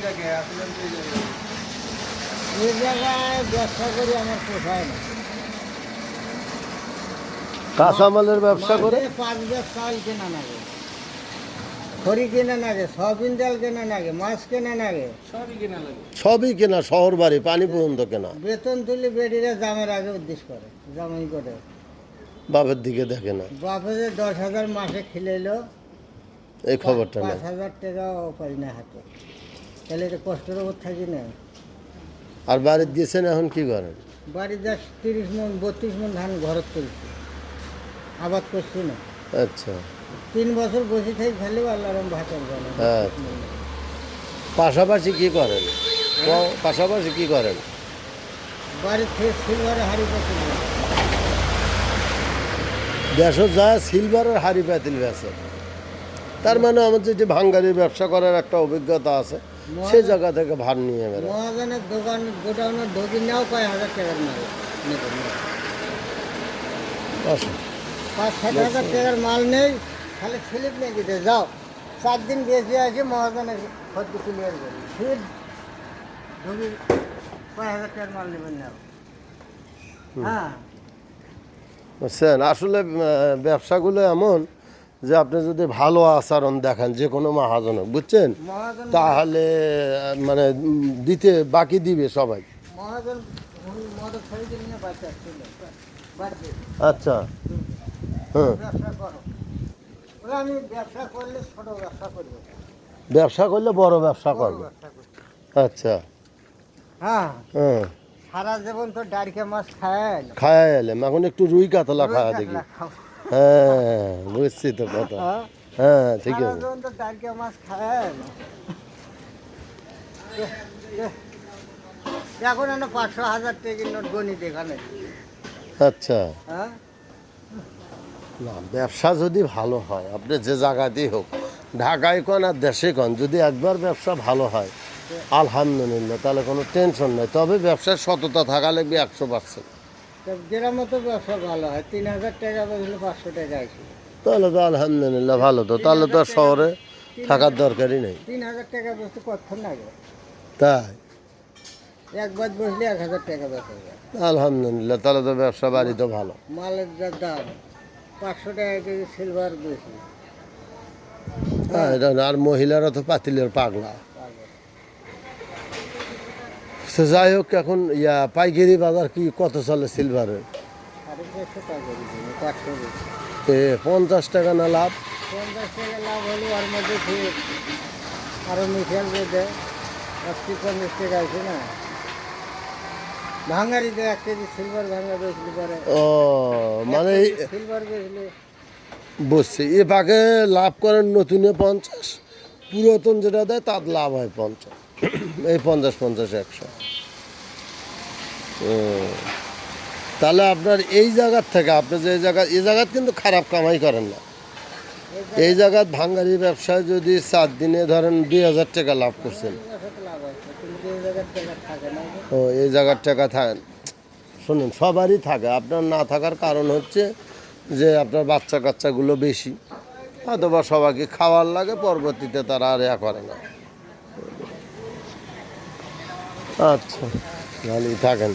এই জায়গায় ব্যবসা করি আমার পোষায় না। কাঁচামালের ব্যবসা করে 5 ব্যাগ চাল কেনা লাগে, খড়ি কেনা লাগে, সয়াবিন তেল কেনা লাগে, মাছ কেনা লাগে, সবই কেনা, শহর বাড়ি পানি পর্যন্ত কেনা। বেতন তুলি বেডিরা জামের আগে উদ্দেশ্য করে, জামাই করে বাপের দিকে দেখে না, বাপের 10,000 মাসে খিলাইলো, এই খবরটা না। 5,000 টাকাও পাই না হাতে, তাহলে এটা কষ্টের ওপর থাকি না। আর বাড়িতে গেছেন এখন কি করেন? বাড়ি 30 মন 32 মন ধান ঘরত করেছি, আবাদ করছি না। আচ্ছা, 3 বছর বসে থেকে খেলেও আল্লাহর ভাতের জানে। হ্যাঁ। পাশাপাশি কি করেন? পাশাপাশি কি করেন? বাড়ি থেকে সিলভারে হাড়ি পাতি দেশও যায় সিলভারের হাড়ি পাতিল বেছে। তার মানে আমাদের যে ভাঙ্গারির ব্যবসা করার একটা অভিজ্ঞতা আছে, সেই জায়গা থেকে ভার নিয়ে বেরো। মহাজনের দোকান গোডাউনের ঢোকি নেও কয় হাজার টাকার মাল নেবে, 5-7 হাজার টাকার মাল নেই, খালি স্লিপ নিয়ে দিতে যাও, 4 দিন বেশি আছে মহাজনের খদ্দ ক্লিয়ার করি, ফির ঢোকি কয় হাজার টাকার মাল নেবেন না। হ্যাঁ, বুঝছেন, আসলে ব্যবসাগুলো এমন যে আপনি যদি ভালো আচরণ দেখান যে কোনো মহাজনক, বুঝছেন, মহাজন তাহলে মানে দিতে বাকি দিবে সবাই। মহাজন মোটর সাইকেল নিয়ে বাচ্চা ছিল, বাড়ছে আচ্ছা, হ্যাঁ। ব্যবসা করো, বলে আমি ব্যবসা করলে ছোট ব্যবসা করবো, ব্যবসা করলে বড় ব্যবসা বড় করবে। ব্যবসা করবো। আচ্ছা, হ্যাঁ, হ্যাঁ। সারা জীবন তো ডাড়কে মাছ খায় না। খায়া এলাম, এখন একটু রুই কাতলা খাওয়া দেখি। হ্যাঁ, বুঝছি তো কথা। হ্যাঁ, ঠিক আছে। সারা জীবন তো ডাড়কে মাছ খায় না। এখন এনে 500,000 টাকার নোট গণিত এখানে। আচ্ছা, হ্যাঁ, না ব্যবসা যদি ভালো হয়, আপনি যে জায়গাতেই হোক, ঢাকায় কোন আর দেশে কোন, যদি একবার ব্যবসা ভালো হয় আলহামদুলিল্লাহ, তাহলে কোনো টেনশন নাই। তবে ব্যবসার সততা থাকা লাগবে 100%। গ্রামে তো ব্যবসা ভালো হয়, 3,000 টাকা বেচলে 500 টাকা আসে। তাহলে তো আলহামদুলিল্লাহ ভালো, তো তাহলে তো আর শহরে থাকার দরকারই নেই। 3,000 টাকা বেচতে কতক্ষণ লাগে? তাই একবার বসলে 1,000 টাকা বেচা যায়। আলহামদুলিল্লাহ, তাহলে তো ব্যবসা বাড়ি তো ভালো। মালের যা দাম, 500 টাকা কেজি সিলভার বেশি। হ্যাঁ, এটা না, আর মহিলারা তো পাতিলের পাগলা। তো যাই হোক, এখন পাইকারি বাজার কি কত চলে সিলভারের? 450 টাকা কেজি, 500 বেশি। 50 টাকা না লাভ? 50 টাকা লাভ হলে ওর মধ্যে ঠিক আরো মিশাল বেঁধে 80-50 টাকা আছে না। ভাঙ্গারিতে 1 কেজি সিলভার ভাঙ্গা বেচলে পরে, ও মানে সিলভার বেচলে বুঝছি, এ পাকে লাভ করেন নতুনে 50, পুরাতন যেটা দেয় তার লাভ হয় 50, এই 50-50-100। তাহলে আপনার এই জায়গার থেকে, আপনি যে এই জায়গার কিন্তু খারাপ কামাই করেন না। এই জায়গার ভাঙ্গারি ব্যবসায় যদি 4 দিনে ধরেন 2,000 টাকা লাভ করছেন, লাভ আছে, কিন্তু এই জায়গার টাকা থাকে না। ও এই জায়গার টাকা থাকে, শুনুন সবারই থাকে, আপনার না থাকার কারণ হচ্ছে যে আপনার বাচ্চা কাচ্চাগুলো বেশি, অথবা সবাইকে খাওয়ার লাগে, পরবর্তীতে তারা আর করে না। আচ্ছা, ভালোই থাকেন।